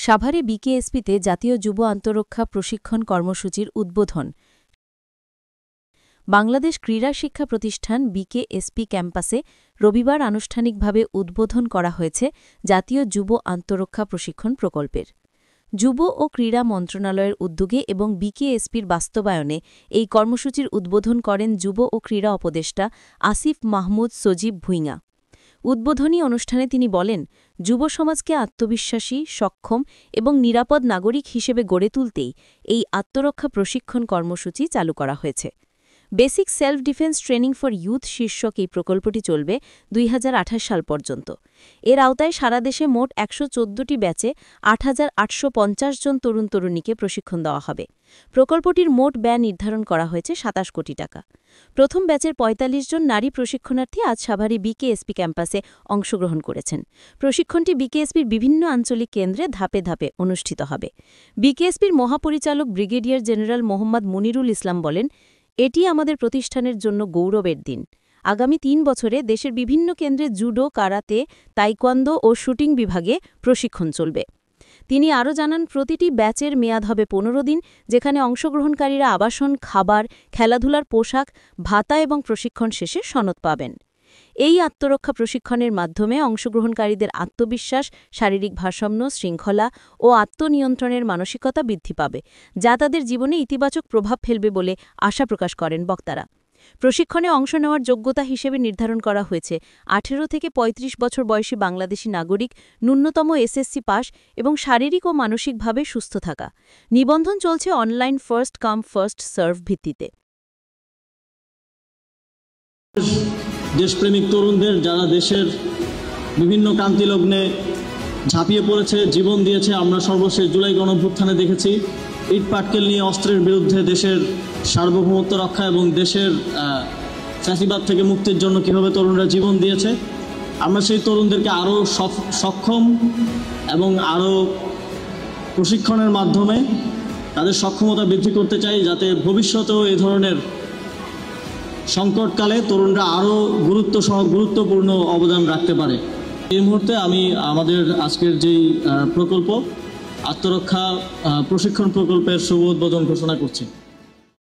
সাভারে বিকেএসপিতে জাতীয় যুব আত্মরক্ষা প্রশিক্ষণ কর্মসূচির উদ্বোধন। বাংলাদেশ ক্রীড়া শিক্ষা প্রতিষ্ঠান বিকেএসপি ক্যাম্পাসে রবিবার আনুষ্ঠানিকভাবে উদ্বোধন করা হয়েছে জাতীয় যুব আত্মরক্ষা প্রশিক্ষণ প্রকল্পের। যুব ও ক্রীড়া মন্ত্রণালয়ের উদ্যোগে এবং বিকেএসপির বাস্তবায়নে এই কর্মসূচির উদ্বোধন করেন যুব ও ক্রীড়া উপদেষ্টা আসিফ মাহমুদ সজীব ভুঁইয়া। উদ্বোধনী অনুষ্ঠানে তিনি বলেন, যুব সমাজকে আত্মবিশ্বাসী, সক্ষম এবং নিরাপদ নাগরিক হিসেবে গড়ে তুলতেই এই আত্মরক্ষা প্রশিক্ষণ কর্মসূচি চালু করা হয়েছে। Basic self defence training for youth শীর্ষক এই প্রকল্পটি চলবে 2028 সাল পর্যন্ত। এর আওতায় সারা দেশে মোট 114টি ব্যাচে 8,850 জন তরুণ তরুণীকে প্রশিক্ষণ দেওয়া হবে। প্রকল্পটির মোট ব্যয় নির্ধারণ করা হয়েছে 27 কোটি টাকা। প্রথম ব্যাচের 45 জন নারী প্রশিক্ষণার্থী আজ সাভারে বিকেএসপি ক্যাম্পাসে অংশগ্রহণ করেছেন। প্রশিক্ষণটি বিকেএসপির বিভিন্ন আঞ্চলিক কেন্দ্রে ধাপে ধাপে অনুষ্ঠিত হবে। বিকেএসপির মহাপরিচালক ব্রিগেডিয়ার জেনারেল মোহাম্মদ মুনিরুল ইসলাম বলেন, এটি আমাদের প্রতিষ্ঠানের জন্য গৌরবের দিন। আগামী 3 বছরে দেশের বিভিন্ন কেন্দ্রে জুডো, কারাতে, তাইকোয়ান্দো ও শুটিং বিভাগে প্রশিক্ষণ চলবে। তিনি আরও জানান, প্রতিটি ব্যাচের মেয়াদ হবে 15 দিন, যেখানে অংশগ্রহণকারীরা আবাসন, খাবার, খেলাধুলার পোশাক, ভাতা এবং প্রশিক্ষণ শেষে সনদ পাবেন। এই আত্মরক্ষা প্রশিক্ষণের মাধ্যমে অংশগ্রহণকারীদের আত্মবিশ্বাস, শারীরিক ভারসাম্য, শৃঙ্খলা ও আত্মনিয়ন্ত্রণের মানসিকতা বৃদ্ধি পাবে, যা তাদের জীবনে ইতিবাচক প্রভাব ফেলবে বলে আশা প্রকাশ করেন বক্তারা। প্রশিক্ষণে অংশ নেওয়ার যোগ্যতা হিসেবে নির্ধারণ করা হয়েছে 18 থেকে 35 বছর বয়সী বাংলাদেশি নাগরিক, ন্যূনতম এসএসসি পাস এবং শারীরিক ও মানসিকভাবে সুস্থ থাকা। নিবন্ধন চলছে online first come first serve ভিত্তিতে। দেশপ্রেমিক তরুণদের যারা দেশের বিভিন্ন ক্রান্তিলগ্নে ঝাঁপিয়ে পড়েছে, জীবন দিয়েছে, আমরা সর্বশেষ জুলাই গণঅভ্যুত্থানে দেখেছি ইট পাটকেল নিয়ে অস্ত্রের বিরুদ্ধে দেশের সার্বভৌমত্ব রক্ষা এবং দেশের ফ্যাসিবাদ থেকে মুক্তির জন্য কীভাবে তরুণরা জীবন দিয়েছে। আমরা সেই তরুণদেরকে আরও সক্ষম এবং আরও প্রশিক্ষণের মাধ্যমে তাদের সক্ষমতা বৃদ্ধি করতে চাই, যাতে ভবিষ্যতেও এই ধরনের সংকটকালে তরুণরা আরও গুরুত্বপূর্ণ অবদান রাখতে পারে। এই মুহূর্তে আমি আমাদের আজকের যেই প্রকল্প আত্মরক্ষা প্রশিক্ষণ প্রকল্পের শুভ উদ্বোধন ঘোষণা করছি।